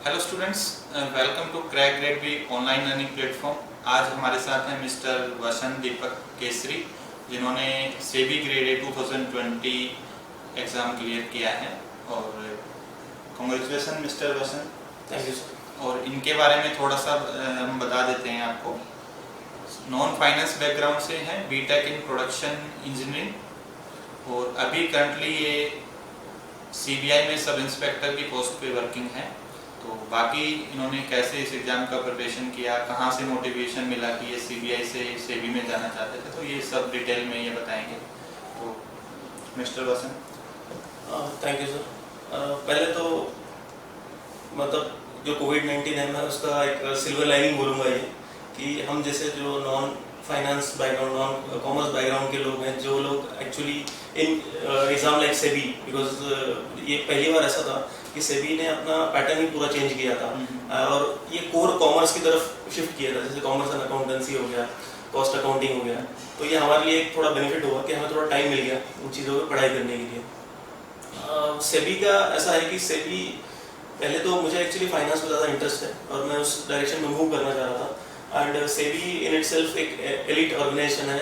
Hello students, welcome to crack grade B online learning platform. आज हमारे साथ हैं मिस्टर वसंत दीपक केसरी, जिन्होंने SEBI grade A 2020 exam clear किया है। और congratulation mister Vasant. Thank you sir. और इनके बारे में थोड़ा सा हम बता देते हैं आपको। नॉन फाइनेंस बैकग्राउंड से हैं, बीटेक इन प्रोडक्शन इंजीनियरिंग, और अभी करंटली ये सीबीआई में सब इंस्पेक्टर की पोस्ट पे वर्किंग है। तो बाकी इन्होंने कैसे इस एग्ज़ाम का प्रिपरेशन किया, कहाँ से मोटिवेशन मिला कि ये सीबीआई से सेबी में जाना चाहते थे, तो ये सब डिटेल में ये बताएंगे। तो mister Vasant. Thank you sir. पहले तो मतलब जो कोविड-19 है, मैं उसका एक सिल्वर लाइनिंग बोलूँगा ये कि हम जैसे जो non finance background, non commerce background के लोग हैं, जो लोग actually in exam like SEBI, because ये पहली बार ऐसा था कि सेबी ने अपना पैटर्न ही पूरा चेंज किया था और ये कोर कॉमर्स की तरफ शिफ्ट किया था। जैसे कॉमर्स एंड अकाउंटेंसी हो गया, कॉस्ट अकाउंटिंग हो गया, तो ये हमारे लिए एक थोड़ा बेनिफिट हुआ कि हमें थोड़ा टाइम मिल गया उन चीज़ों पर पढ़ाई करने के लिए। सेबी का ऐसा है कि सेबी पहले तो मुझे एक्चुअली फाइनेंस में ज़्यादा इंटरेस्ट है और मैं उस डायरेक्शन में मूव करना चाह रहा था। एंड सेबी इन इटसेल्फ एक एलिट ऑर्गेनाइजेशन है,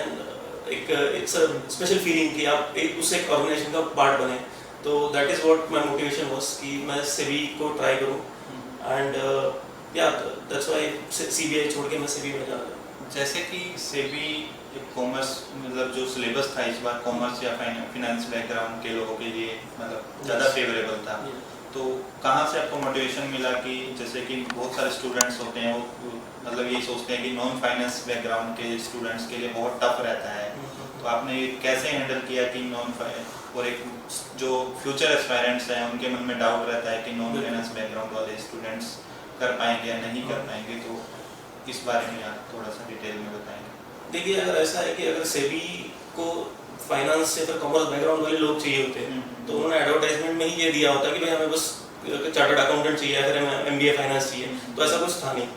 एक इट्स अ स्पेशल फीलिंग कि आप उस एक ऑर्गेनाइजेशन का पार्ट बने। तो that is what my motivation was कि मैं सेबी को ट्राई करूं। एंड या दैट्स व्हाई सीबीआई छोड़ के मैं सेबी में जा रहा हूं। जैसे कि सेबी कॉमर्स, मतलब जो सिलेबस था इस बार कॉमर्स या फाइनेंस बैकग्राउंड के लोगों के लिए मतलब ज़्यादा फेवरेबल था। तो कहाँ से आपको मोटिवेशन मिला कि जैसे कि बहुत सारे स्टूडेंट्स होते हैं वो मतलब ये सोचते हैं कि नॉन फाइनेंस बैकग्राउंड के स्टूडेंट्स के लिए बहुत टफ रहता है, तो आपने कैसे हैंडल किया कि नॉन फाइनेंस और एक जो फ्यूचर एस्पायरेंट्स हैं उनके मन में डाउट रहता है कि नॉन फाइनेंस बैकग्राउंड वाले स्टूडेंट्स कर पाएंगे या नहीं कर पाएंगे, तो इस बारे में आप थोड़ा सा डिटेल में बताएंगे। देखिए, अगर ऐसा है कि अगर सेबी को फाइनेंस या फिर कॉमर्स बैकग्राउंड वाले लोग चाहिए होते हैं तो उन्होंने एडवर्टाइजमेंट में ही ये दिया होता कि भाई हमें बस चार्टर्ड अकाउंटेंट चाहिए या फिर हमें एमबीए फाइनेंस चाहिए, तो ऐसा कुछ था नहीं।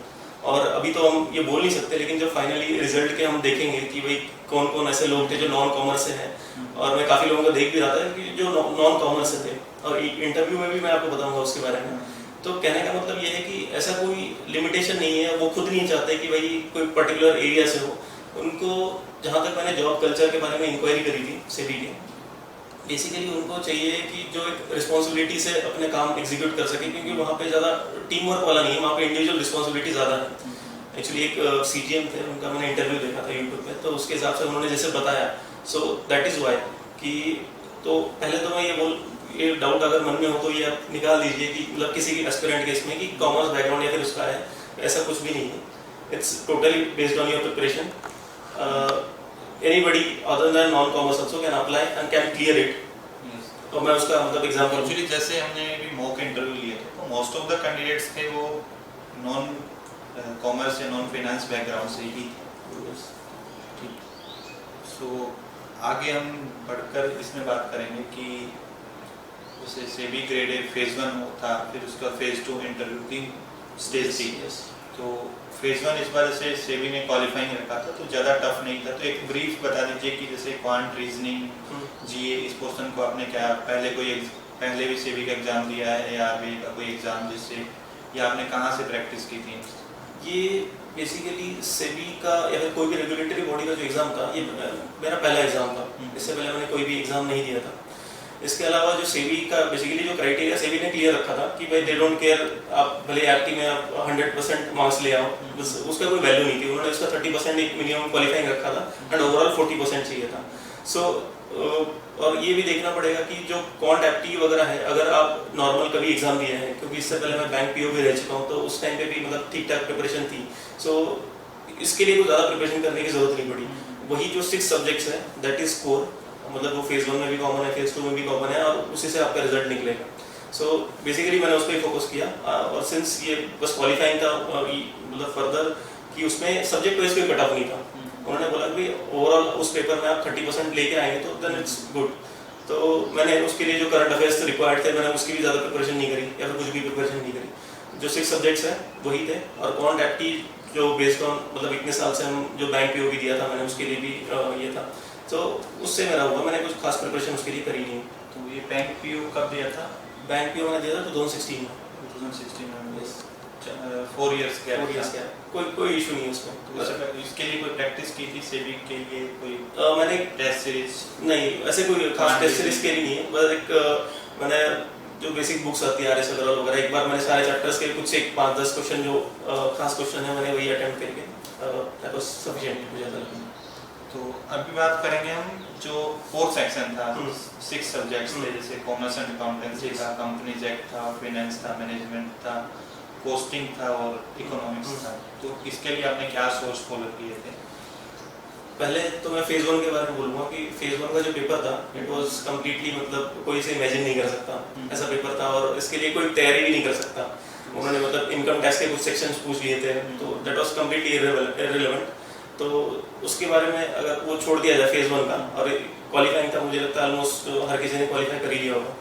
और अभी तो हम ये बोल नहीं सकते, लेकिन जब फाइनली रिजल्ट के हम देखेंगे कि भाई कौन कौन ऐसे लोग थे जो नॉन कॉमर्स से हैं, और मैं काफ़ी लोगों को देख भी रहा था कि जो नॉन कॉमर्स से थे, और इंटरव्यू में भी मैं आपको बताऊंगा उसके बारे में। तो कहने का मतलब ये है कि ऐसा कोई लिमिटेशन नहीं है, वो खुद नहीं चाहते कि भाई कोई पर्टिकुलर एरिया से हो। उनको, जहाँ तक मैंने जॉब कल्चर के बारे में इंक्वायरी करी थी सेबी के, बेसिकली उनको चाहिए कि जो एक रिस्पॉन्सिबिलिटी से अपने काम एग्जीक्यूट कर सके, क्योंकि वहाँ पे ज़्यादा टीम वर्क वाला नहीं है, वहाँ पे इंडिविजुअल रिस्पॉन्सिबिलिटी ज़्यादा है। एक्चुअली एक सीजीएम थे, उनका मैंने इंटरव्यू देखा था यूट्यूब पे, तो उसके हिसाब से उन्होंने जैसे बताया, सो दैट इज़ वाई कि तो पहले तो मैं ये डाउट अगर मन में हो तो ये आप निकाल दीजिए कि मतलब किसी की एस्पिरेंट केस में कि कॉमर्स बैकग्राउंड या फिर उसका है, ऐसा कुछ भी नहीं है। It's totally based on your preparation. Anybody other than non-commerce also can apply and can clear it. तो मैं उसका मतलब एग्जांपल एक्चुअली जैसे हमने भी मॉक इंटरव्यू लिए थे तो मोस्ट ऑफ द कैंडिडेट्स थे वो नॉन कॉमर्स या नॉन फाइनेंस बैकग्राउंड से ही थे। ठीक, सो आगे हम बढ़कर इसमें बात करेंगे कि जैसे सेबी ग्रेड ए फेज़ 1 था, फिर उसका फेज़ 2 इंटरव्यू की स्टेज थी। तो फेज़ 1 इस बार जैसे सेबी ने क्वालिफाइंग रखा था तो ज़्यादा टफ नहीं था, तो एक ब्रीफ बता दीजिए कि जैसे क्वांट, रीजनिंग, जीए, इस पोर्शन को आपने क्या पहले भी सेबी का एग्ज़ाम दिया है या आरबीआई का कोई एग्ज़ाम जिससे, या आपने कहाँ से प्रैक्टिस की थी? ये बेसिकली सेबी का या फिर कोई भी रेगुलेटरी बॉडी का जो एग्ज़ाम था, ये मेरा पहला एग्ज़ाम था। इससे पहले मैंने कोई भी एग्ज़ाम नहीं दिया था। इसके अलावा जो सेबी का बेसिकली जो क्राइटेरिया सेबी ने क्लियर रखा था कि भाई दे डोंट केयर आप भले एप्टी में आप 100% मार्क्स ले आओ, उसका कोई वैल्यू नहीं थी। उन्होंने उसका 30% एक मिनिमम क्वालिफाइंग रखा था एंड ओवरऑल 40% चाहिए था। सो और ये भी देखना पड़ेगा कि जो क्वांट एप्टी वगैरह है, अगर आप नॉर्मल कभी एग्जाम दिए हैं, क्योंकि इससे पहले मैं बैंक पीओ भी रह चुका हूँ, तो उस टाइम पे भी मतलब ठीक ठाक प्रिपरेशन थी। सो इसके लिए कोई ज़्यादा प्रिपरेशन करने की जरूरत नहीं पड़ी। वही जो 6 सब्जेक्ट्स हैं दैट इज कोर, मतलब वो फेज़ 1 में भी कॉमन है, फेज़ 2 में भी कॉमन है, और उसी से आपका रिजल्ट निकलेगा। सो बेसिकली मैंने उस पर ही फोकस किया। और सिंस ये बस क्वालिफाइंग था, मतलब फर्दर कि उसमें सब्जेक्ट वाइज कोई कट ऑफ नहीं था। उन्होंने बोला कि ओवरऑल उस पेपर में आप 30% लेके आएंगे तो देन इट्स गुड। तो मैंने उसके लिए जो करंट अफेयर्स रिक्वायर्ड थे, मैंने उसकी भी ज़्यादा प्रिपरेशन नहीं करी या फिर कुछ भी प्रिपरेशन नहीं करी। जो 6 सब्जेक्ट्स हैं वही थे, और क्वांट एप्टी जो बेस्ड ऑन मतलब इतने साल से हम जो बैंक पीओ भी दिया था, मैंने उसके लिए भी ये था, तो उससे मेरा हुआ। मैंने कुछ खास प्रिपरेशन उसके लिए करी नहीं। तो ये बैंक पीओ कब दिया था? बैंक पीओ मैंने दिया था 2016 में। 2016 में Yes. 4 इयर्स गैप 4 years था। क्या कोई इशू नहीं है उसमें। तो इसके लिए कोई प्रैक्टिस की थी सेबी के लिए, कोई मैंने टेस्ट सीरीज? नहीं ऐसे कोई खास टेस्ट सीरीज के लिए नहीं है, बस एक मैंने जो बेसिक बुक्स आती है आर.एस. अग्रवाल वगैरह, एक बार मैंने सारे चैप्टर्स के कुछ एक 5-10 क्वेश्चन जो खास क्वेश्चन है मैंने वही अटेम्प्ट करके दैट वाज सफिशिएंट मुझे ऐसा लगा। तो अभी बात करेंगे हम जो 4 सेक्शन था, 6 सब्जेक्ट्स थे, जैसे कॉमर्स एंड अकाउंटेंसी था, कंपनीज एक्ट था, फाइनेंस था, मैनेजमेंट था, कॉस्टिंग था और इकोनॉमिक्स था। तो इसके लिए आपने क्या सोर्स फॉलो किए थे? पहले तो मैं फेज 1 के बारे में बोलूँगा कि फेज 1 का जो पेपर था इट वाज कम्प्लीटली मतलब कोई इसे इमेजिन नहीं कर सकता ऐसा पेपर था, और इसके लिए कोई तैयारी भी नहीं कर सकता। उन्होंने मतलब इनकम टैक्स के कुछ सेक्शंस पूछ लिए थे, तो दैट वाज कम्प्लीटली इररिलेवेंट। तो उसके बारे में अगर वो छोड़ दिया जाए फेज 1 का, और क्वालिफाइंग का मुझे लगता है ऑलमोस्ट हर किसी ने क्वालिफाई कर ही लिया होगा।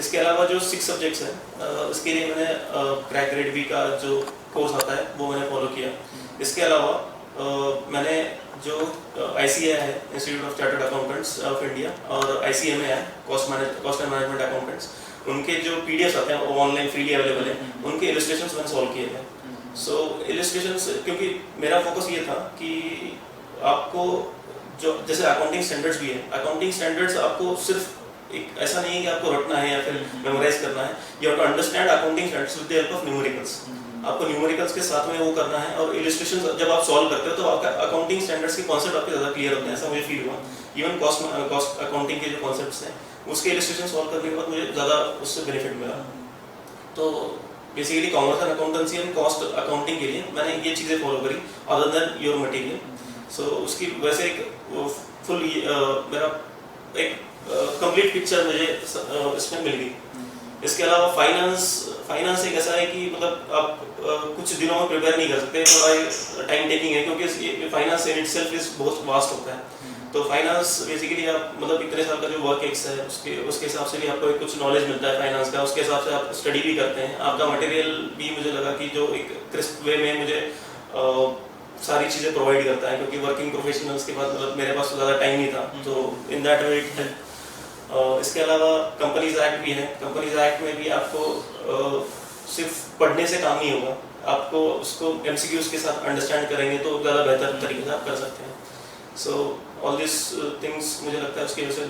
इसके अलावा जो 6 सब्जेक्ट्स हैं उसके लिए मैंने क्रैक ग्रेड बी का जो कोर्स आता है वो मैंने फॉलो किया। इसके अलावा मैंने जो ICAI है, institute of chartered accountants of India, और ICMA है, कॉस्ट एंड मैनेजमेंट अकाउंटेंट्स, उनके जो PDFs आते हैं वो ऑनलाइन फ्रीली अवेलेबल है, उनके इलस्ट्रेशंस मैंने सॉल्व किए थे। सो इलस्ट्रेशंस, क्योंकि मेरा फोकस ये था कि आपको जो जैसे अकाउंटिंग स्टैंडर्ड्स भी है, अकाउंटिंग स्टैंडर्ड्स आपको सिर्फ एक ऐसा नहीं है कि आपको रटना है या फिर मेमोराइज करना है, you have to understand accounting standards with the help of numericals. आपको न्यूमेरिकल्स के साथ में वो करना है, और इलस्ट्रेशंस जब आप सॉल्व करते हो तो आपका अकाउंटिंग स्टैंडर्ड्स के कॉन्सेप्ट आपके ज़्यादा क्लियर होते हैं, ऐसा मुझे फील हुआ। इवन कॉस्ट अकाउंटिंग के जो कॉन्सेप्ट्स हैं उसके इलस्ट्रेशन सॉल्व करने के बाद मुझे ज़्यादा उससे बेनिफिट मिला। तो basically commerce and accountancy and cost accounting के लिए मैंने ये चीज़ें फॉलो करी अदर देन योर मटेरियल। सो उसकी वैसे एक फुल मेरा एक कंप्लीट पिक्चर मुझे इसमें मिल गई। इसके अलावा फाइनेंस एक ऐसा है कि मतलब आप कुछ दिनों में प्रिपेयर नहीं कर सकते, थोड़ा टाइम टेकिंग है, क्योंकि फाइनेंस इन इटसेल्फ इज बहुत वास्ट होता है। तो फाइनेंस बेसिकली आप मतलब इतने साल का जो वर्क एक्स है उसके हिसाब से भी आपको कुछ नॉलेज मिलता है फाइनेंस का, उसके हिसाब से आप स्टडी भी करते हैं। आपका मटेरियल भी मुझे लगा कि जो एक क्रिस्प वे में मुझे सारी चीज़ें प्रोवाइड करता है, क्योंकि वर्किंग प्रोफेशनल्स के बाद मतलब मेरे पास तो ज़्यादा टाइम नहीं था, तो in that way it help. इसके अलावा कंपनीज एक्ट भी है, कंपनीज एक्ट में भी आपको सिर्फ पढ़ने से काम नहीं होगा, आपको उसको MCQs के साथ अंडरस्टैंड करेंगे तो ज़्यादा बेहतर तरीके से आप कर सकते हैं। सो ऑल दिस थिंग्स मुझे लगता है उसकी वजह से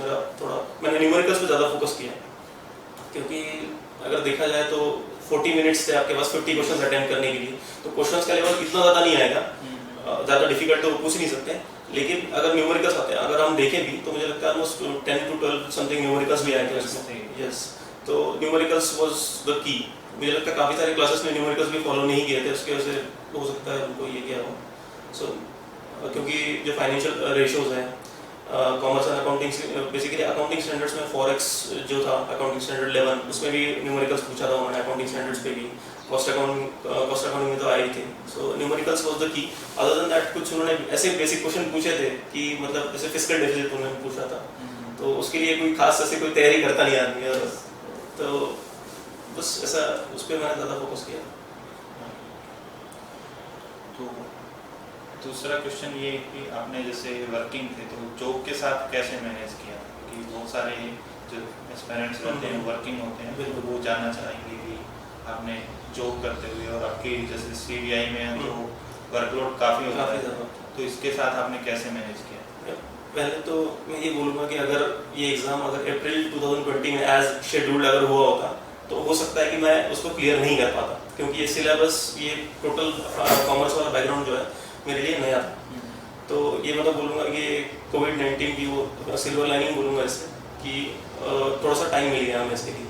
मैंने न्यूमेरिकल्स पे ज़्यादा फोकस किया, क्योंकि अगर देखा जाए तो 40 मिनट्स थे आपके पास 50 क्वेश्चन अटेम्प्ट करने के लिए, तो क्वेश्चंस का लेवल इतना ज़्यादा नहीं आएगा, ज़्यादा डिफिकल्ट तो पूछ नहीं सकते। लेकिन अगर न्यूमेरिकल्स आते हैं, अगर हम देखें भी तो मुझे लगता है ऑलमोस्ट 10 to 12 समथिंग न्यूमेरिकल्स भी आए थे उसमें। यस, तो न्यूमेरिकल्स वाज द की। मुझे लगता है काफ़ी सारे क्लासेस में न्यूमेरिकल्स भी फॉलो नहीं किए थे, उसकी वजह से हो सकता है उनको ये किया हो। सो क्योंकि जो फाइनेंशियल रेशियोज हैं commerce and accounting, basically accounting standards में फॉरेक्स जो था अकाउंटिंग स्टैंडर्ड 11 उसमें भी न्यूमेरिकल्स पूछा था उन्होंने, अकाउंटिंग स्टैंडर्ड्स पे भी, कॉस्ट अकाउंटिंग में तो आई थी। So numericals was the key. Other than that कुछ उन्होंने ऐसे बेसिक क्वेश्चन पूछे थे कि मतलब जैसे फिस्कल डेफिसिट उन्होंने पूछा था, तो उसके लिए कोई खास ऐसे कोई तैयारी करता नहीं आदमी, और तो बस ऐसा उस पर मैंने ज़्यादा फोकस किया। तो दूसरा क्वेश्चन ये कि आपने जैसे वर्किंग थे तो जॉब के साथ कैसे मैनेज किया? क्योंकि बहुत सारे जो एस्पायरेंट्स रहते हैं वर्किंग होते हैं, तो वो जानना चाहेंगे कि आपने जॉब करते हुए और आपकी जैसे CBI में तो वर्कलोड काफ़ी होता है, तो इसके साथ आपने कैसे मैनेज किया? पहले तो मैं ये बोलूँगा कि अगर ये एग्ज़ाम अगर अप्रैल 2020 में एज शेड्यूल्ड अगर हुआ होता तो हो सकता है कि मैं उसको क्लियर नहीं कर पाता, क्योंकि ये सिलेबस ये टोटल कॉमर्स वाला बैकग्राउंड जो है मेरे लिए नया था। तो ये मतलब बोलूँगा कि कोविड-19 की वो सिल्वर लाइनिंग बोलूँगा इससे, कि थोड़ा सा टाइम मिल गया हमें इसके लिए।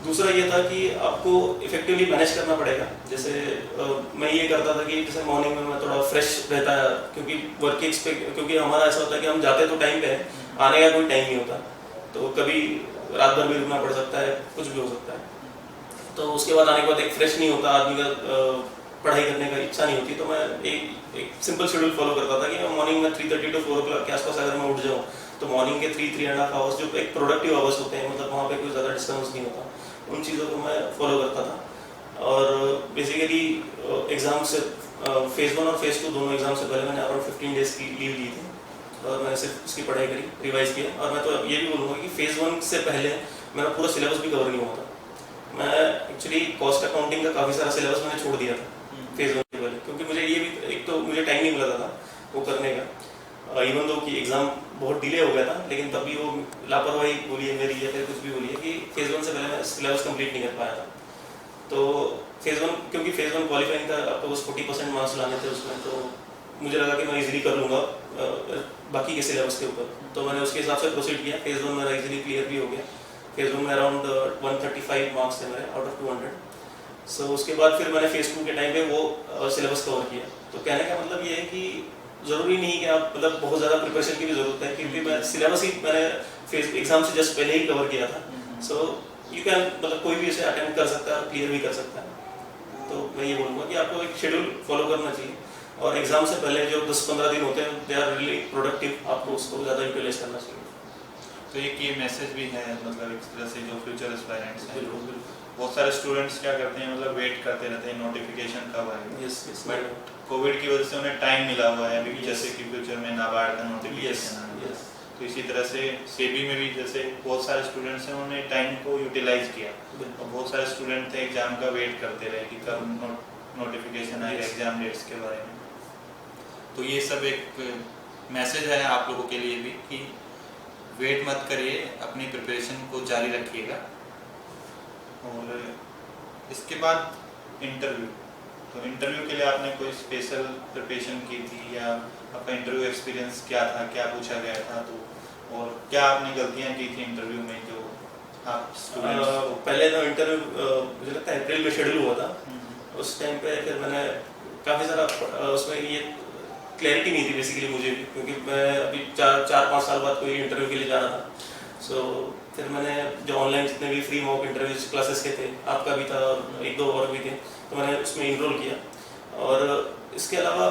दूसरा ये था कि आपको इफेक्टिवली मैनेज करना पड़ेगा। जैसे मैं ये करता था कि जैसे मॉर्निंग में मैं थोड़ा फ्रेश रहता है, क्योंकि वर्क एक्स पे, क्योंकि हमारा ऐसा होता है कि हम जाते तो टाइम पे हैं, आने का कोई टाइम नहीं होता, तो कभी रात भर भी रुकना पड़ सकता है, कुछ भी हो सकता है। तो उसके बाद आने के बाद एक फ्रेश नहीं होता आदमी का, पढ़ाई करने का इच्छा नहीं होती, तो मैं एक सिंपल शेड्यूल फॉलो करता था कि मैं मॉर्निंग में 3:30 to 4 o'clock के आसपास अगर मैं उठ जाऊँ तो मॉर्निंग के 3.5 आवर्स जो एक प्रोडक्टिव आवर्स होते हैं, मतलब वहाँ पे कोई ज़्यादा डिस्टर्बेंस नहीं होता, उन चीज़ों को मैं फॉलो करता था। और बेसिकली एग्ज़ाम से फेज़ 1 और फेज़ 2 दोनों एग्जाम से पहले मैंने अराउंड 15 डेज़ की लीव ली थी, और मैंने सिर्फ उसकी पढ़ाई करी, रिवाइज किया। और मैं तो ये भी बोलूँगा कि फेज़ 1 से पहले मेरा पूरा सिलेबस भी कवर नहीं हुआ था। मैं एक्चुअली कॉस्ट अकाउंटिंग का काफ़ी सारा सिलेबस मैंने छोड़ दिया था फेज 1 के पहले, क्योंकि मुझे ये भी एक तो मुझे टाइम नहीं मिला था वो करने का, इवन दो कि एग्ज़ाम बहुत डिले हो गया था, लेकिन तब भी वो लापरवाही बोलिए मेरी या फिर कुछ भी बोलिए कि फेज़ 1 से पहले मैं सिलेबस कंप्लीट नहीं कर पाया था। तो फेज़ 1, क्योंकि फेज़ 1 क्वालिफाइंग था, आपको बस 40% मार्क्स लाने थे उसमें, तो मुझे लगा कि मैं इजीली कर लूँगा बाकी के सिलेबस के ऊपर, तो मैंने उसके हिसाब से प्रोसीड किया। फेज़ 1 मेरा इजीली क्लियर भी हो गया। फेज़ 1 में अराउंड 135 मार्क्स थे मेरे आउट ऑफ 200। सो उसके बाद फिर मैंने फेज़ 2 के टाइम पे वो सिलेबस कवर किया। तो कहने का मतलब ये है कि ज़रूरी नहीं कि आप मतलब बहुत ज़्यादा प्रिपरेशन की भी ज़रूरत है, क्योंकि मैं सिलेबस ही मैंने फेज एग्जाम से जस्ट पहले ही कवर किया था। सो यू कैन मतलब कोई भी इसे अटेम्प्ट कर सकता है, क्लियर भी कर सकता है। तो मैं ये बोलूँगा कि आपको एक शेड्यूल फॉलो करना चाहिए, और एग्जाम से पहले जो 10-15 दिन होते हैं दे आर रियली प्रोडक्टिव, आपको उसको ज़्यादा यूटिलाइज करना चाहिए। तो एक ये मैसेज भी है मतलब एक तरह से जो फ्यूचर एस्पायरेंट्स हैं, बिल्कुल बिल्कुल। बहुत सारे स्टूडेंट्स क्या करते हैं मतलब वेट करते रहते हैं नोटिफिकेशन कब आएगा। Yes yes. बट कोविड की वजह से उन्हें टाइम मिला हुआ है अभी, Yes. जैसे कि फ्यूचर में नाबार्ड का यस नोटिफिकेशन आना। यस। तो इसी तरह से सेबी में भी जैसे बहुत सारे स्टूडेंट्स हैं उन्होंने टाइम को यूटिलाइज किया, और बहुत सारे स्टूडेंट थे एग्जाम का वेट करते रहे कि कब नोटिफिकेशन आएगा Yes. एग्जाम डेट्स के बारे में। तो ये सब एक मैसेज है आप लोगों के लिए भी कि वेट मत करिए, अपनी प्रिपरेशन को जारी रखिएगा। और इसके बाद इंटरव्यू, तो इंटरव्यू के लिए आपने कोई स्पेशल प्रिपरेशन की थी, या आपका इंटरव्यू एक्सपीरियंस क्या था, क्या पूछा गया था, तो और क्या आपने गलतियां की थी इंटरव्यू में जो आप स्टूडेंट्स को? पहले तो इंटरव्यू मुझे लगता है अप्रैल में शेड्यूल हुआ था। उस टाइम पे फिर मैंने काफ़ी सारा उसमें ये क्लैरिटी नहीं थी बेसिकली मुझे भी, क्योंकि मैं अभी 4-5 साल बाद कोई इंटरव्यू के लिए जा रहा था। सो फिर मैंने जो ऑनलाइन जितने भी फ्री मॉक इंटरव्यूज क्लासेस के थे, आपका भी था और 1-2 और भी थे, तो मैंने उसमें इनरोल किया। और इसके अलावा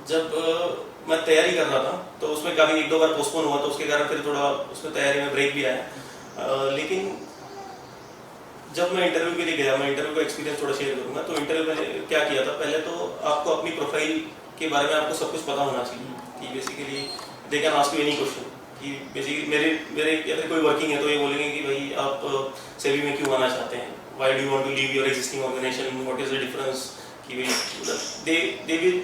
जब मैं तैयारी कर रहा था तो उसमें काफ़ी 1-2 बार पोस्टपोन हुआ, तो उसके कारण फिर थोड़ा उसमें तैयारी में ब्रेक भी आया। लेकिन जब मैं इंटरव्यू के लिए गया, मैं इंटरव्यू का एक्सपीरियंस थोड़ा शेयर करूंगा। तो इंटरव्यू में क्या किया था, पहले तो आपको अपनी प्रोफाइल के बारे में आपको सब कुछ पता होना चाहिए कि basically they can ask you any question, कि बेसिकली मेरे या फिर कोई वर्किंग है तो ये बोलेंगे कि भाई आप सेबी में क्यों आना चाहते हैं, why do you want to leave your existing organisation, what is the difference, कि भाई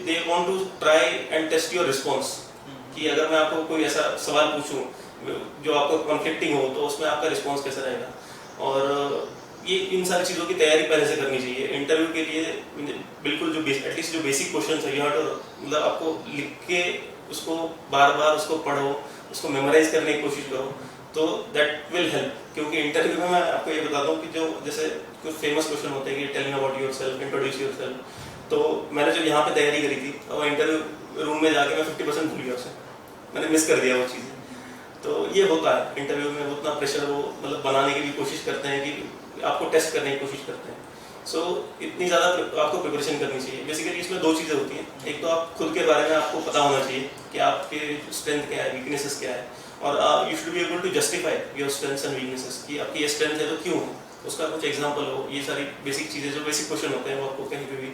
they want to try and test your response, कि अगर मैं आपको कोई ऐसा सवाल पूछूं जो आपको कॉन्फ्लिक्टिंग हो तो उसमें आपका रिस्पॉन्स कैसा रहेगा। और ये इन सारी चीज़ों की तैयारी पहले से करनी चाहिए इंटरव्यू के लिए। बिल्कुल जो एटलीस्ट जो बेसिक क्वेश्चन है यहाँ तो मतलब आपको लिख के उसको बार बार उसको पढ़ो, उसको मेमोराइज करने की कोशिश करो, तो दैट विल हेल्प। क्योंकि इंटरव्यू में मैं आपको ये बताता हूँ कि जो जैसे कुछ फेमस क्वेश्चन होते हैं कि tell me about yourself, introduce yourself, तो मैंने जो यहाँ पे तैयारी करी थी और इंटरव्यू रूम में जाके मैं 50% भूल गया उसे, मैंने मिस कर दिया वो चीज़ें। तो ये होता है इंटरव्यू में, उतना प्रेशर वो मतलब बनाने की भी कोशिश करते हैं कि आपको टेस्ट करने की कोशिश करते हैं। सो इतनी ज़्यादा आपको प्रिपरेशन करनी चाहिए। बेसिकली इसमें 2 चीज़ें होती हैं, एक तो आप खुद के बारे में आपको पता होना चाहिए कि आपके स्ट्रेंथ क्या है, वीकनेसेस क्या है, और you should be able to justify your strengths and weaknesses, कि आपकी ये स्ट्रेंथ है तो क्यों है, उसका कुछ एग्जाम्पल हो। ये सारी बेसिक चीज़ें जो बेसिक क्वेश्चन होते हैं वो आपको कहीं पर भी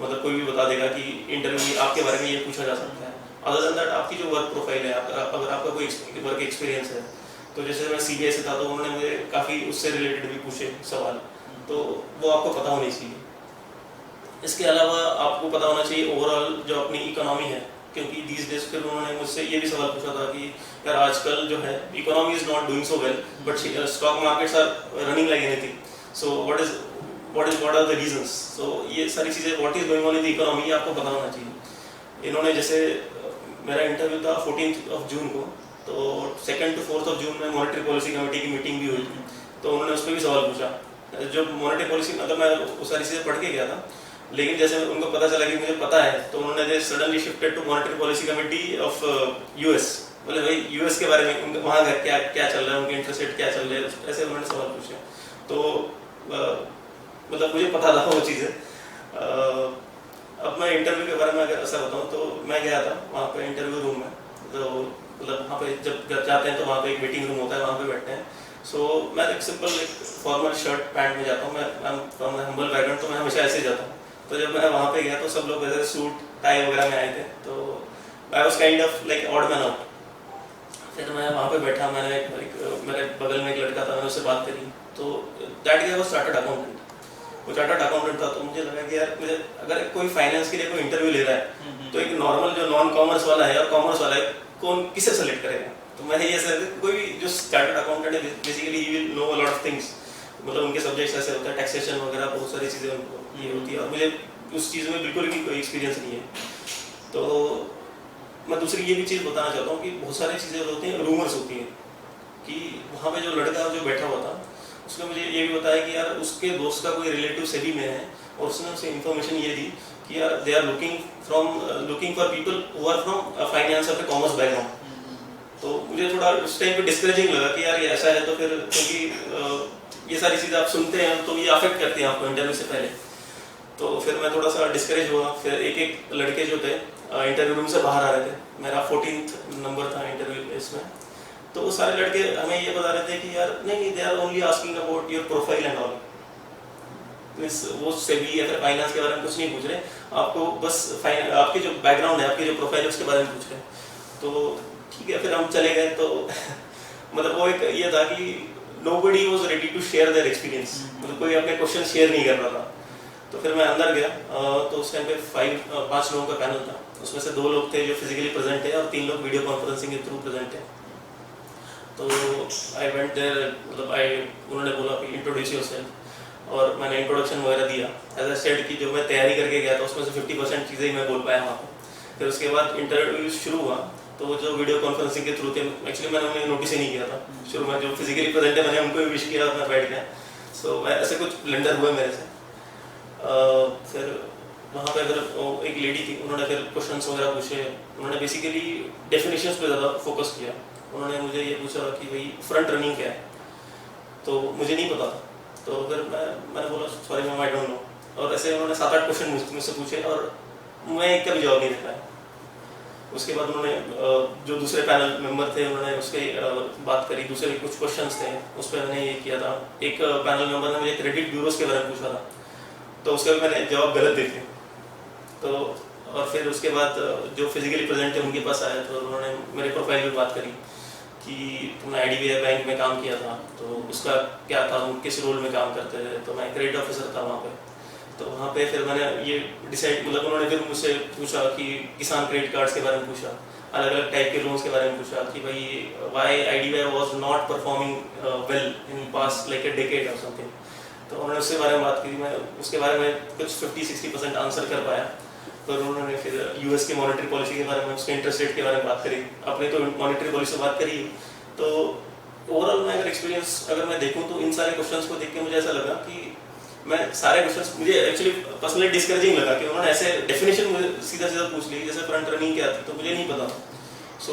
मतलब कोई भी बता देगा कि इंटरव्यू में आपके बारे में ये पूछा जा सकता है। अदर देन दैट आपकी जो वर्क प्रोफाइल है, अगर आपका कोई वर्क एक्सपीरियंस है, तो जैसे मैं CBI से था तो उन्होंने मुझे काफ़ी उससे रिलेटेड भी पूछे सवाल, तो वो आपको पता होनी चाहिए। इसके अलावा आपको पता होना चाहिए ओवरऑल जो अपनी इकोनॉमी है, क्योंकि दीज डेज फिर उन्होंने मुझसे ये भी सवाल पूछा था कि यार आजकल जो है economy is not doing so well but stock markets are running like anything, so what are the reasons. So ये सारी चीज़ें what is going on in the economy आपको पता होना चाहिए। इन्होंने जैसे मेरा इंटरव्यू था 14 जून को, तो 2 to 4 जून में मॉनेटरी पॉलिसी कमेटी की मीटिंग भी हुई थी, तो उन्होंने उस पर भी सवाल पूछा। जो मॉनेटरी पॉलिसी मतलब मैं वो सारी चीज़ें पढ़ के गया था, लेकिन जैसे उनको पता चला कि मुझे पता है तो उन्होंने suddenly shifted to monetary policy committee of US। बोले भाई US के बारे में वहाँ क्या क्या चल रहा है, उनके इंटरेस्ट रेट क्या चल रहे हैं, ऐसे उन्होंने सवाल पूछे। तो मतलब मुझे पता था वो चीज़ें। अब मैं इंटरव्यू के बारे में अगर ऐसा बताऊँ तो मैं गया था वहाँ पे इंटरव्यू रूम में, तो मतलब वहाँ पे जब जाते हैं तो वहाँ पे एक वेटिंग रूम होता है, वहाँ पे बैठते हैं। सो मैं एक सिंपल एक फॉर्मल शर्ट पैंट में जाता हूँ, मैं फ्रॉम हम्बल बैकग्राउंड, तो मैं हमेशा ऐसे ही जाता हूँ। तो जब मैं वहाँ पे गया तो सब लोग ऐसे सूट टाई वगैरह में आए थे, तो I was kind of like odd man out. फिर मैं वहाँ पे बैठा, मैंने मेरे बगल में एक लड़का था, मैंने उससे बात करी। तो that guy was chartered accountant, वो चार्टर्ड अकाउंटेंट था। तो मुझे लगा कि यार मुझे अगर कोई फाइनेंस के लिए कोई इंटरव्यू ले रहा है तो एक नॉर्मल जो नॉन कॉमर्स वाला है और कॉमर्स वाला है, कौन किसे सेलेक्ट करेगा? तो मैं ये सर कोई भी जो चार्टर्ड अकाउंटेंट है basically he will know a lot of things, मतलब उनके सब्जेक्ट्स ऐसे होता है, टैक्सेशन वगैरह बहुत सारी चीज़ें उनको ये होती है, और मुझे उस चीज़ में बिल्कुल भी कोई एक्सपीरियंस नहीं है। तो मैं दूसरी ये भी चीज़ बताना चाहता हूँ कि बहुत सारी चीज़ें होती हैं, रूमर्स होती हैं कि वहाँ पे जो लड़का जो बैठा हुआ था उसने मुझे ये भी बताया कि यार उसके दोस्त का कोई रिलेटिव सेबी में है, और उसने उसे इन्फॉर्मेशन ये दी कि यार they are looking for people who are from finance और कॉमर्स बैकग्राउंड। तो मुझे थोड़ा उस टाइम पे डिस्करेजिंग लगा कि यार ये ऐसा है, तो फिर क्योंकि ये सारी चीज़ें आप सुनते हैं तो ये अफेक्ट करती हैं आपको इंटरव्यू से पहले। तो फिर मैं थोड़ा सा डिस्करेज हुआ। फिर एक लड़के जो थे इंटरव्यू रूम से बाहर आ रहे थे, मेरा 14th नंबर था इंटरव्यू इसमें, तो वो सारे लड़के हमें ये बता रहे थे कि यार नहीं, they are only asking about your profile and all, वो सेबी या फिर फाइनेंस के बारे में कुछ नहीं पूछ रहे, आपको बस आपके जो बैकग्राउंड है, आपकी जो प्रोफाइल है उसके बारे में पूछ रहे हैं। तो ठीक है, फिर हम चले गए। तो मतलब वो एक ये था कि nobody was ready to share their experience, मतलब कोई अपने क्वेश्चन शेयर नहीं कर रहा था। तो फिर मैं अंदर गया, तो उस टाइम पे 5 लोगों का पैनल था, उसमें से 2 लोग थे जो फिजिकली प्रेजेंट है और 3 लोग वीडियो कॉन्फ्रेंसिंग के थ्रू प्रेजेंट है। तो आई वेंट देयर, मतलब उन्होंने बोला कि इंट्रोड्यूस योरसेल्फ, और मैंने इंट्रोडक्शन वगैरह दिया। एज आई सेड कि जो मैं तैयारी करके गया था उसमें से 50% चीज़ें ही मैं बोल पाया वहाँ पर। फिर उसके बाद इंटरव्यू शुरू हुआ, तो वो जो वीडियो कॉन्फ्रेंसिंग के थ्रू थे, एक्चुअली मैंने उन्हें नोटिस ही नहीं किया था शुरू में, जो फिजिकली प्रेजेंट है मैंने उनको विश किया, मैं बैठ गया। सो ऐसे कुछ ब्लेंडर हुए मेरे से। फिर वहाँ पे अगर एक लेडी थी, उन्होंने फिर क्वेश्चंस वगैरह पूछे। उन्होंने बेसिकली डेफिनेशंस पे ज़्यादा फोकस किया। उन्होंने मुझे ये पूछा कि भाई फ्रंट रनिंग क्या है, तो मुझे नहीं पता था। तो फिर मैंने बोला sorry ma'am, I don't know. और ऐसे उन्होंने 7-8 क्वेश्चन मुझसे पूछे और मैं एक का भी जवाब नहीं दे पाया। उसके बाद उन्होंने जो दूसरे पैनल मेंबर थे उन्होंने उसके बात करी, दूसरे कुछ क्वेश्चंस थे उस पर मैंने ये किया था। एक पैनल मेंबर ने मुझे क्रेडिट ब्यूरोज के बारे में पूछा था, तो उसका भी मैंने जवाब गलत दे दिया। तो और फिर उसके बाद जो फिजिकली प्रेजेंट थे उनके पास आया, तो उन्होंने मेरे प्रोफाइल पे बात करी कि तुमने IDBI बैंक में काम किया था, तो उसका क्या था, किस रोल में काम करते थे। तो मैं क्रेडिट ऑफिसर था वहाँ पे। तो वहाँ पे फिर मैंने ये डिसाइड, मतलब उन्होंने फिर मुझसे पूछा कि किसान क्रेडिट कार्ड्स के बारे में पूछा, अलग अलग टाइप के लोन्स के बारे में पूछा कि भाई why IDBI was not performing well in past like a decade और समथिंग। तो उन्होंने उसके बारे में बात की। मैं उसके बारे में कुछ 50-60% आंसर कर पाया। पर उन्होंने फिर US की मॉनेटरी पॉलिसी के बारे में, उसके इंटरेस्ट रेट के बारे में बात करी। अपने तो मॉनेटरी पॉलिसी बात करी। तो ओवरऑल मैं अगर एक्सपीरियंस अगर मैं देखूँ तो इन सारे क्वेश्चंस को देख के मुझे ऐसा लगा कि मैं सारे क्वेश्चंस, मुझे एक्चुअली पर्सनली डिस्करेजिंग लगा कि उन्होंने ऐसे डेफिनेशन मुझे सीधा सीधा पूछ ली, जैसे फ्रंट रनिंग क्या थी, तो मुझे नहीं पता। सो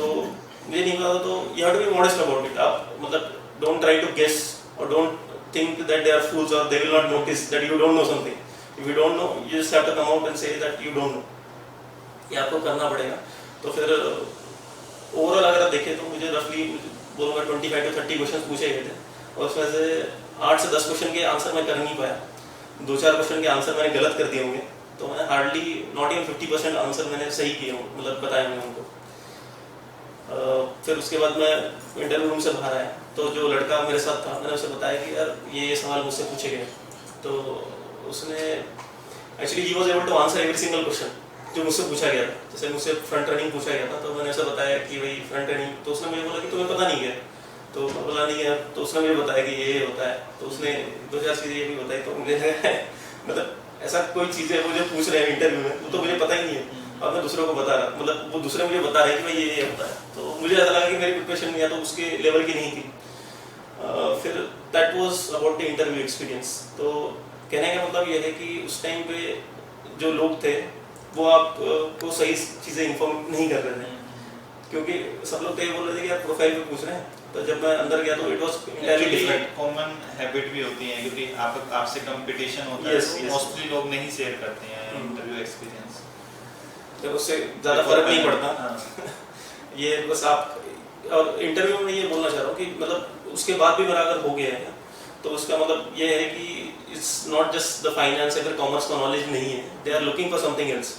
मुझे नहीं पता, तो you have to be modest about it. आप मतलब डोंट ट्राई टू गेस और don't think that they are fools or they will not notice that you don't know something. If you don't know, you just have to come out and say that you don't know. ये आपको करना पड़ेगा। तो फिर overall अगर आप देखें तो मुझे रफली बोलूँगा 25 to 30 क्वेश्चन पूछे गए थे, और उसमें से 8 से 10 क्वेश्चन के आंसर मैं कर नहीं पाया। 2-4 क्वेश्चन के आंसर मैंने गलत कर दिए होंगे, तो मैं हार्डली नॉट इवन 50% आंसर मैंने सही किए हों, मतलब बताए होंगे उनको। फिर उसके बाद मैं इंटरव्यू रूम से बाहर आया, तो जो लड़का मेरे साथ था मैंने उसे बताया कि यार ये सवाल मुझसे पूछे गए। तो उसने actually he was able to answer every single question जो मुझसे पूछा गया था। जैसे मुझसे फ्रंट रनिंग पूछा गया था, तो मैंने ऐसा बताया कि भाई फ्रंट रनिंग, तो उसने मुझे बोला कि तुम्हें पता नहीं है, तो बोला नहीं है। तो उसने मुझे बताया कि ये होता है, तो उसने 2-4 चीज़ें ये भी बताई। तो मुझे मतलब ऐसा कोई चीज़ है वो जो पूछ रहे हैं इंटरव्यू में, वो तो मुझे पता ही नहीं है, अब मैं दूसरों को बता रहा, मतलब वो दूसरे मुझे बता रहे कि भाई ये होता है। तो मुझे ऐसा लगा कि मेरी प्रिपरेशन या तो उसके लेवल की नहीं थी। फिर that was about the interview experience. तो कहने का मतलब ये है कि उस टाइम पे जो लोग थे वो आपको सही चीज़ें इन्फॉर्म नहीं कर रहे थे, क्योंकि सब लोग तो ये बोल रहे थे कि आप प्रोफाइल पे पूछ रहे हैं। तो जब मैं अंदर गया तो it was entirely different. Common habit भी होती है क्योंकि आपसे कंपटीशन होता है, मोस्टली लोग नहीं शेयर करते हैं इंटरव्यू एक्सपीरियंस, जब उससे ज़्यादा फर्क नहीं पड़ता। ये बस आप, और इंटरव्यू में ये बोलना चाह रहा हूँ कि मतलब उसके बाद भी मेरा अगर हो गया है तो उसका मतलब ये है कि it's not just the finance या फिर कॉमर्स का नॉलेज नहीं है, they are looking for something else.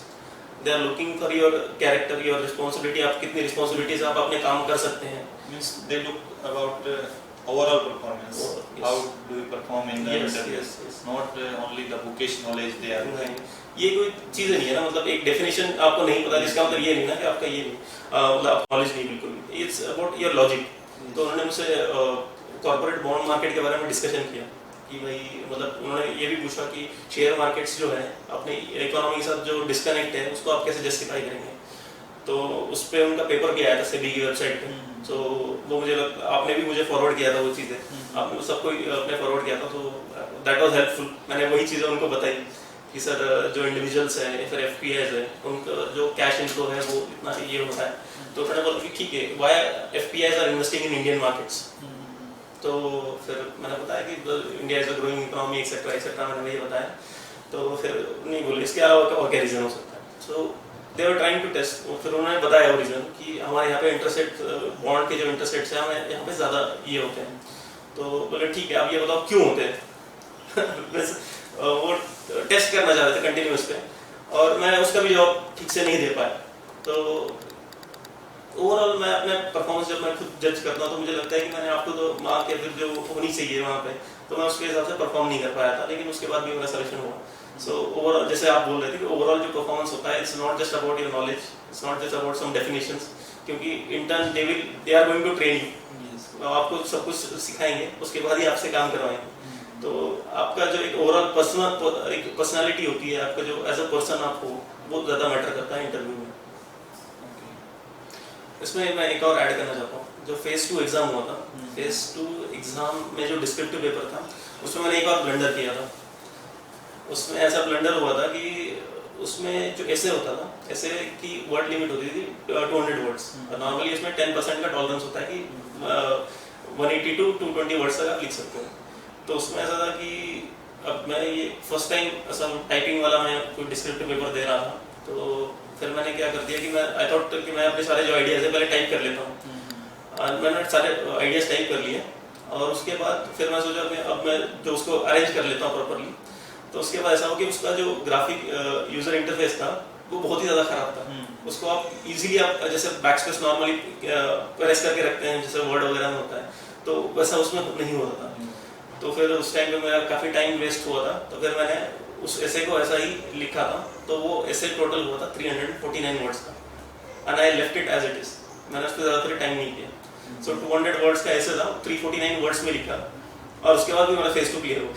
They are looking for your character, your responsibility, आप कितनी रिस्पॉन्सिबिलिटीज आप अपने काम कर सकते हैं। Means they look about overall performance. Yes. How do you perform in the Yes, interview? yes, yes. Not only the bookish knowledge they are looking. ये कोई चीज़ नहीं है ना, मतलब एक डेफिनेशन आपको नहीं पता, इसका मतलब ये नहीं ना कि आपका ये नहीं मतलब नॉलेज नहीं बिल्कुल भी, इट्स अबाउट योर लॉजिक। तो उन्होंने मुझसे कॉर्पोरेट बॉन्ड मार्केट के बारे में डिस्कशन किया कि भाई मतलब उन्होंने ये भी पूछा कि शेयर मार्केट्स जो है अपनी इकोनॉमी के साथ जो डिस्कनेक्ट है उसको आप कैसे जस्टिफाई करेंगे। तो उस पर उनका पेपर भी आया था सेबी की वेबसाइट पे, तो वो मुझे आपने भी मुझे फॉरवर्ड किया था वो चीज़ें, आपने सबको अपने फॉरवर्ड किया था, तो दैट वाज हेल्पफुल। मैंने वही चीज़ें उनको बताई कि सर जो इंडिविजुअल्स हैं या फिर एफपीआईज है उनका जो कैश इनफ्लो है वो इतना ये होता है। तो मैंने बोला कि ठीक है, why FPIs are investing in Indian markets. तो फिर मैंने बताया कि India is a growing economy etcetera etcetera, मैंने ये बताया। तो फिर नहीं बोले इसके अलावा और क्या रीज़न हो सकता है। सो दे वर ट्राइंग टू टेस्ट। फिर उन्होंने बताया वो रीज़न कि हमारे यहाँ पे इंटरेस्ट रेट बॉन्ड के जो इंटरेस्ट रेट्स हैं हमें यहाँ पे ज़्यादा ये होते हैं। तो बोले ठीक है, आप ये बताओ क्यों होते हैं। वो टेस्ट करना चाह रहे थे कंटिन्यूस पे, और मैं उसका भी जवाब ठीक से नहीं दे पाया। तो ओवरऑल मैं अपने परफॉर्मेंस जब मैं खुद जज करता हूँ तो मुझे लगता है कि मैंने आपको तो मार्क या फिर जो होनी चाहिए वहाँ पे, तो मैं उसके हिसाब से परफॉर्म नहीं कर पाया था, लेकिन उसके बाद भी मेरा सिलेक्शन हुआ। सो ओवरऑल जैसे आप बोल रहे थे कि ओवरऑल जो परफॉर्मेंस होता है, it's not just about your knowledge, it's not just about some definitions, क्योंकि in turn they are going to train you, आपको सब कुछ सिखाएंगे, उसके बाद ही आपसे काम करवाएंगे। तो आपका जो एक ओवरऑल एक पर्सनालिटी होती है, आपका जो एज अ पर्सन आप हो, वो ज़्यादा मैटर करता है इंटरव्यू में। इसमें मैं एक और ऐड करना चाहता हूँ, जो फेज 2 एग्जाम हुआ था, फेज 2 एग्जाम में जो डिस्क्रिप्टिव पेपर था उसमें मैंने एक और ब्लंडर किया था। उसमें ऐसा ब्लंडर हुआ था कि उसमें जो ऐसे होता था, ऐसे की वर्ड लिमिट होती थी 200 वर्ड्स, और नॉर्मली इसमें 10% का टॉलरेंस होता है कि 180 to 220 वर्ड्स तक आप लिख सकते हो। तो उसमें ऐसा था कि अब मैं ये फर्स्ट टाइम ऐसा टाइपिंग वाला मैं कोई डिस्क्रिप्टिव पेपर दे रहा था, तो फिर मैंने क्या कर दिया कि मैं आई थॉट कि मैं अपने सारे जो आइडियाज़ है पहले टाइप कर लेता हूँ। मैंने सारे आइडियाज़ टाइप कर लिए, और उसके बाद फिर मैं सोचा कि अब मैं जो उसको अरेंज कर लेता हूँ प्रॉपरली। तो उसके बाद ऐसा हो कि उसका जो ग्राफिक यूज़र इंटरफेस था वो बहुत ही ज़्यादा ख़राब था। उसको आप इजीली आप जैसे बैकस्पेस नॉर्मली प्रेस करके रखते हैं जैसे वर्ड वगैरह में होता है, तो वैसा उसमें नहीं होता था। तो फिर उस टाइम पे मेरा काफ़ी टाइम वेस्ट हुआ था। तो फिर मैंने उस ऐसे को ऐसा ही लिखा था, तो वो ऐसे टोटल हुआ था 349 वर्ड्स का, and I left it as it is. मैंने उस पर ज़्यादा फिर टाइम नहीं किया। सो 200 वर्ड्स का ऐसे था, 349 वर्ड्स में लिखा, और उसके बाद भी मेरा फेस टू क्लियर हुआ।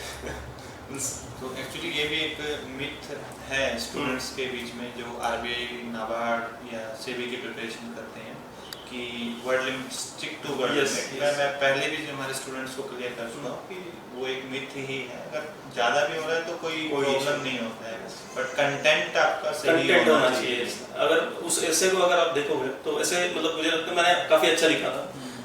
तो एक्चुअली ये भी एक मिथ है स्टूडेंट्स के बीच में जो आरबीआई, नाबार्ड या सेबी की प्रिपरेशन करते हैं कि word limit, stick to word limit. मैं पहले भी जो हमारे स्टूडेंट्स को क्लियर कर चुका हूँ कि वो एक मिथ ही है। अगर ज़्यादा भी हो रहा है तो कोई प्रॉब्लम नहीं होता है, बट कंटेंट आपका सही होना चाहिए। अगर उस ऐसे को अगर आप देखोगे तो ऐसे मतलब मुझे लगता है मैंने काफ़ी अच्छा लिखा था।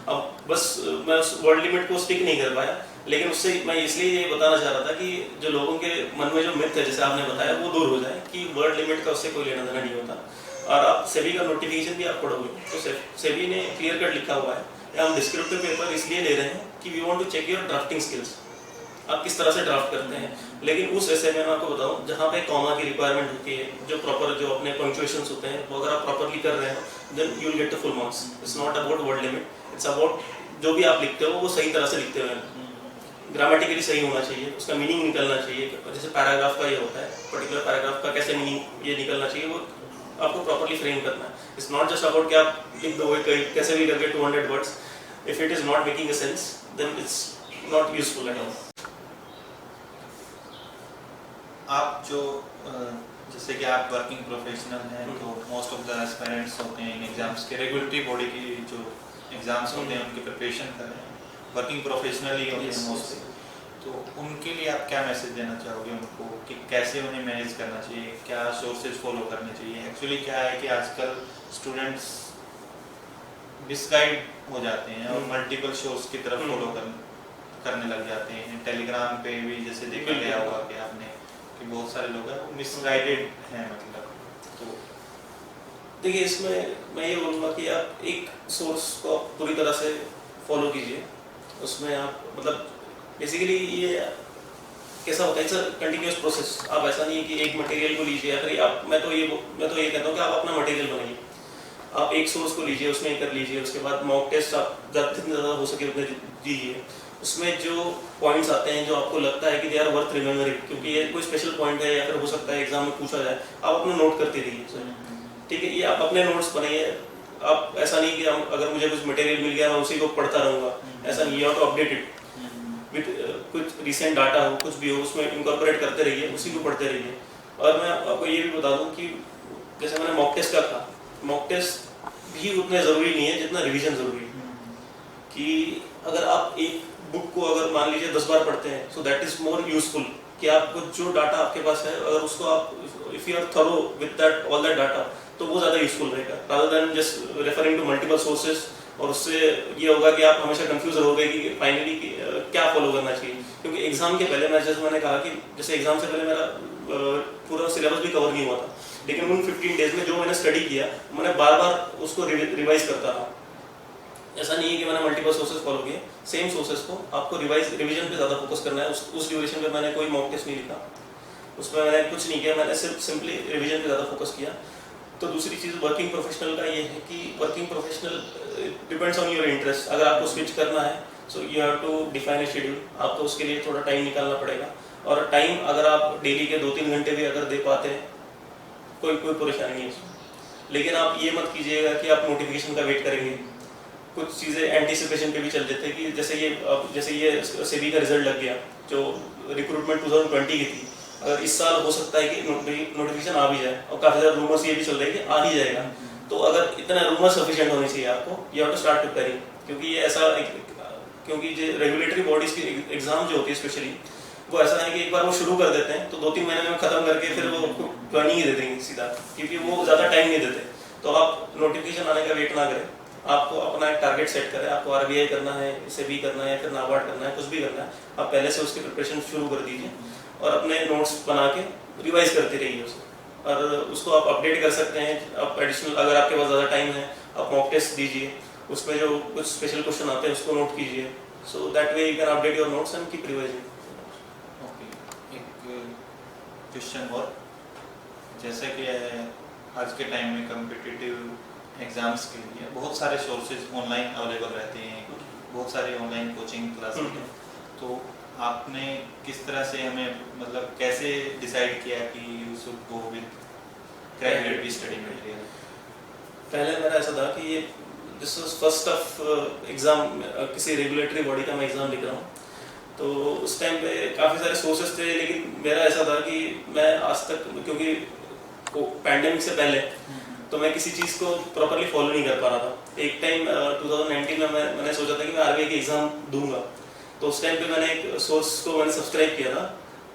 अब बस मैं उस वर्ड लिमिट को स्टिक नहीं कर पाया, लेकिन उससे मैं इसलिए ये बताना चाह रहा था कि जो लोगों के मन में जो मिथ है जैसे आपने बताया वो दूर हो जाए कि वर्ड लिमिट का उससे कोई लेना देना नहीं होता। और आप सेबी का नोटिफिकेशन भी आप पढ़ोगे तो सेबी ने क्लियर कट लिखा हुआ है, हम डिस्क्रिप्टिव पेपर इसलिए ले रहे हैं कि we want to check your drafting skills, आप किस तरह से ड्राफ्ट करते हैं। लेकिन उस ऐसे में मैं आपको बताऊं जहाँ पे कॉमा की रिक्वायरमेंट होती है, जो प्रॉपर जो अपने पंक्चुएशंस होते हैं वो अगर आप प्रॉपरली कर रहे हो then you will get the full marks. It's not about word limit, it's about जो भी आप लिखते हो वो सही तरह से लिखते हो, ग्रामेटिकली सही होना चाहिए, उसका मीनिंग निकलना चाहिए। जैसे पैराग्राफ का ये होता है, पर्टिकुलर पैराग्राफ का कैसे मीनिंग ये निकलना चाहिए, वो आपको प्रॉपरली फ्रेम करना है। इट्स नॉट जस्ट अबाउट कि आप लिख दोगे कैसे भी करके 200 words, if it is not making a sense then it's not useful at all. आप जो जैसे कि आप वर्किंग प्रोफेशनल हैं, तो मोस्ट ऑफ द एस्पायरेंट्स होते हैं इन एग्जाम्स के, रेगुलेटरी बॉडी की जो एग्जाम्स होते हैं उनकी प्रिपरेशन कर रहे हैं, वर्किंग प्रोफेशनल ही होते हैं मोस्टली। तो उनके लिए आप क्या मैसेज देना चाहोगे उनको कि कैसे उन्हें मैनेज करना चाहिए, क्या सोर्सेज फॉलो करने चाहिए? एक्चुअली क्या है कि आजकल स्टूडेंट्स मिसगाइड हो जाते हैं और मल्टीपल सोर्स की तरफ फॉलो करने लग जाते हैं। टेलीग्राम पे भी जैसे देखा गया होगा कि आपने कि बहुत सारे लोग हैं वो मिसगाइडेड हैं, मतलब। तो देखिए इसमें मैं ये बोलूँगा कि आप एक सोर्स को आप पूरी तरह से फॉलो कीजिए, उसमें आप मतलब बेसिकली ये कैसा होता है, इट्स अ कंटिन्यूअस प्रोसेस। आप ऐसा नहीं है कि एक मटेरियल को लीजिए या फिर आप मैं तो ये कहता हूँ कि आप अपना मटेरियल बनाइए। आप एक सोर्स को लीजिए, उसमें कर लीजिए, उसके बाद मॉक टेस्ट आप जितने ज़्यादा हो सके उतने दीजिए। उसमें जो पॉइंट्स आते हैं जो आपको लगता है कि दे आर वर्थ रिमेम्बरिंग, क्योंकि ये कोई स्पेशल पॉइंट है या फिर हो सकता है एग्जाम में पूछा जाए, आप अपना नोट करते रहिए। ठीक है, ये आप अपने नोट्स बनाइए। आप ऐसा नहीं कि हम अगर मुझे कुछ मटेरियल मिल गया मैं उसी को पढ़ता रहूँगा, ऐसा नहीं। You have to update it with कुछ रिसेंट डाटा हो, कुछ भी हो, उसमें इनकॉर्पोरेट करते रहिए, उसी को पढ़ते रहिए। और मैं आपको ये भी बता दूं कि जैसे मैंने मॉक टेस्ट का कहा, मॉक टेस्ट भी उतने ज़रूरी नहीं है जितना रिवीजन ज़रूरी है। कि अगर आप एक बुक को अगर मान लीजिए 10 बार पढ़ते हैं, so that is more useful कि आपको जो डाटा आपके पास है अगर उसको आप if you are thorough with that all that data तो वो ज़्यादा यूजफुल रहेगा rather than just referring to multiple sources. और उससे ये होगा कि आप हमेशा कंफ्यूज रहोगे कि फाइनली क्या फॉलो करना चाहिए। क्योंकि एग्जाम के पहले मैंने कहा कि जैसे एग्जाम से पहले मेरा पूरा सिलेबस भी कवर नहीं हुआ था, लेकिन उन 15 डेज में जो मैंने स्टडी किया मैंने बार बार उसको रिवाइज करता रहा। ऐसा नहीं है कि मैंने मल्टीपल सोर्सेज फॉलो किए, सेम सोर्सेज को आपको रिवीजन पे ज़्यादा फोकस करना है। उस ड्यूरेशन पे मैंने कोई मॉक टेस्ट नहीं लिखा, उसमें मैंने कुछ नहीं किया, मैंने सिर्फ सिंपली रिवीजन पे ज़्यादा फोकस किया। तो दूसरी चीज़ वर्किंग प्रोफेशनल का ये है कि working professional depends on your interest. अगर आपको स्विच करना है so you have to define a schedule, आपको उसके लिए थोड़ा टाइम निकालना पड़ेगा। और टाइम अगर आप डेली के 2-3 घंटे भी अगर दे पाते हैं कोई परेशानी नहीं है उसमें। लेकिन आप ये मत कीजिएगा कि आप नोटिफिकेशन का वेट करेंगे। कुछ चीज़ें एंटीसिपेशन पे भी चल देते हैं कि जैसे ये सेबी का रिजल्ट लग गया जो रिक्रूटमेंट 2020 की थी, अगर इस साल हो सकता है कि नोटिफिकेशन आ भी जाए, और काफ़ी ज़्यादा रूमर्स ये भी चल रहे हैं कि आ ही जाएगा। तो अगर इतना रूमर सफिशिएंट होने चाहिए आपको, you have to start preparing. क्योंकि ये ऐसा क्योंकि जो रेगुलेटरी बॉडीज़ की एग्जाम जो होती है स्पेशली, वो ऐसा है कि एक बार वो शुरू कर देते हैं तो 2-3 महीने में ख़त्म करके फिर वो ज्वाइनिंग ही दे देंगे सीधा, क्योंकि वो ज़्यादा टाइम नहीं देते। तो आप नोटिफिकेशन आने का वेट ना करें, आपको अपना एक टारगेट सेट करें। आपको आरबीआई करना है, सेबी करना है या फिर नाबार्ड करना है, कुछ भी करना है, आप पहले से उसकी प्रिपरेशन शुरू कर दीजिए और अपने नोट्स बना के रिवाइज करते रहिए उसे। और उसको आप अपडेट कर सकते हैं। आप एडिशनल अगर आपके पास ज़्यादा टाइम है आप मॉक टेस्ट दीजिए, उसमें जो कुछ स्पेशल क्वेश्चन आते हैं उसको नोट कीजिए, so that way you can update your notes and keep revising. Question और जैसे कि आज के टाइम में कम्पिटिटिव एग्जाम्स के लिए बहुत सारे सोर्सेज ऑनलाइन अवेलेबल रहते हैं, बहुत सारे ऑनलाइन कोचिंग क्लासेस हैं। तो आपने किस तरह से हमें मतलब कैसे डिसाइड किया कि you should go with graduate study material? पहले मेरा ऐसा था कि ये this was first of exam, किसी रेगुलेटरी बॉडी का मैं एग्ज़ाम लिख रहा हूँ। तो उस टाइम पे काफ़ी सारे सोर्सेज थे, लेकिन मेरा ऐसा था कि मैं आज तक, क्योंकि पैंडेमिक से पहले तो मैं किसी चीज़ को प्रॉपरली फॉलो नहीं कर पा रहा था। एक टाइम 2019 में मैंने सोचा था कि मैं आरबीआई की एग्ज़ाम दूंगा। तो उस टाइम पे मैंने एक सोर्स को मैंने सब्सक्राइब किया था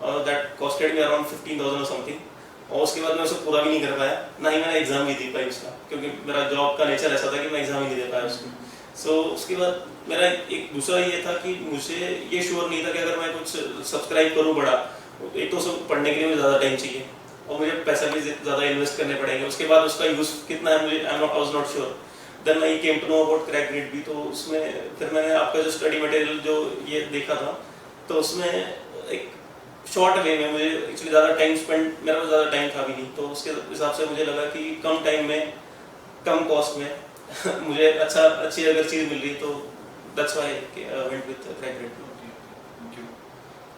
और दैट कॉस्टेड मी अराउंड 15,000 और समथिंग। और उसके बाद मैं उसको पूरा भी नहीं कर पाया, ना ही मैंने एग्ज़ाम भी दे पाई उसका, क्योंकि मेरा जॉब का नेचर ऐसा था कि मैं एग्ज़ाम ही नहीं दे पाया उसको। सो उसके बाद मेरा एक दूसरा ये था कि मुझे ये श्योर नहीं था कि अगर मैं कुछ सब्सक्राइब करूँ बड़ा, एक तो उसको पढ़ने के लिए मुझे ज़्यादा टाइम चाहिए और मुझे पैसा भी ज़्यादा इन्वेस्ट करने पड़ेंगे। उसके बाद उसका यूज़ कितना है मुझे I was not sure. Then I came to know about Crackgrade भी। तो उसमें फिर मैंने आपका जो स्टडी मटेरियल जो ये देखा था, तो उसमें एक शॉर्ट वे में मुझे एक्चुअली ज़्यादा टाइम स्पेंड, मेरा पास ज़्यादा टाइम था भी नहीं, तो उसके हिसाब से मुझे लगा कि कम टाइम में कम कॉस्ट में मुझे अच्छी अगर चीज़ मिल रही, तो that's why I went with Crackgrade. Thank you.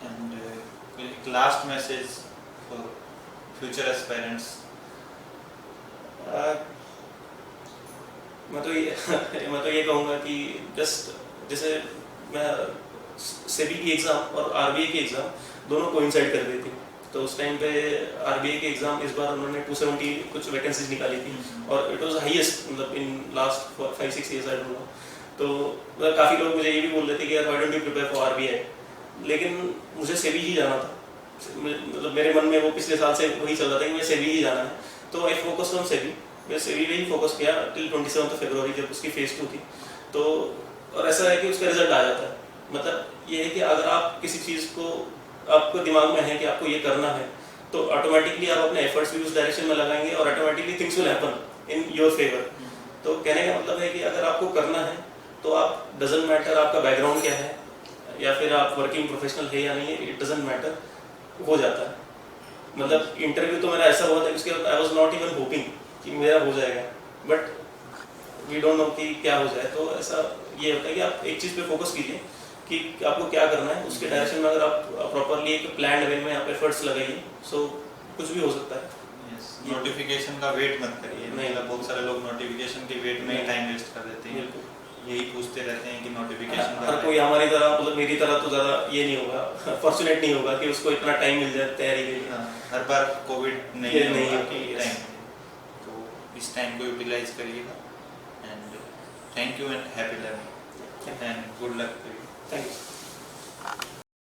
And last message for future aspirants? मैं तो ये कहूँगा कि जस्ट जैसे मैं सेबी की एग्ज़ाम और आरबीआई की एग्ज़ाम दोनों कोइंसाइड कर रही थी। तो उस टाइम पे आरबीआई की एग्ज़ाम इस बार उन्होंने 270 कुछ वैकेंसीज निकाली थी और इट वाज हाईएस्ट मतलब in last 5-6 years, I don't know. तो काफ़ी लोग मुझे ये भी बोल रहे थे कि यार why don't you prepare for RBI, लेकिन मुझे सेबी ही जाना था। मतलब मेरे मन में वो पिछले साल से वही चल रहा था कि मुझे सेबी ही जाना है, तो आई फोकस ऑन सेबी। मैं सेबी में ही फोकस किया टिल 27 फरवरी जब उसकी फेज 2 थी। तो और ऐसा है कि उसका रिजल्ट आ जाता है। मतलब ये है कि अगर आप किसी चीज़ को आपको दिमाग में है कि आपको ये करना है, तो ऑटोमेटिकली आप अपने एफर्ट्स भी उस डायरेक्शन में लगाएंगे और automatically things will happen in your favour. तो कहने का मतलब है कि अगर आपको करना है तो आप डजंट मैटर आपका बैकग्राउंड क्या है या फिर आप वर्किंग प्रोफेशनल है या नहीं है, इट डजंट मैटर। हो जाता है। मतलब इंटरव्यू तो मेरा ऐसा हुआ था, उसके बाद आई वाज नॉट इवन होपिंग कि मेरा हो जाएगा, बट वी डोंट नो कि क्या हो जाए। तो ऐसा ये होता है कि आप एक चीज़ पे फोकस कीजिए कि आपको क्या करना है, उसके डायरेक्शन में अगर आप प्रॉपरली एक प्लान्ड वे में आप एफर्ट्स लगाइए, सो कुछ भी हो सकता है। नोटिफिकेशन का वेट मत करिए। नहीं। मतलब बहुत सारे लोग नोटिफिकेशन के वेट में ही टाइम वेस्ट कर देते हैं, बिल्कुल। यही पूछते रहते हैं कि नोटिफिकेशन हर कोई हमारी तरह, मतलब मेरी तरह तो ज़्यादा ये नहीं होगा, फॉर्चुनेट नहीं होगा कि उसको इतना टाइम मिल जाए तैयारी के लिए। हर बार कोविड ये नहीं नहीं होगा होगा, कि yes. टाइम, तो इस टाइम को यूटिलाइज करिएगा। And thank you and happy learning and good luck to you. Thank you.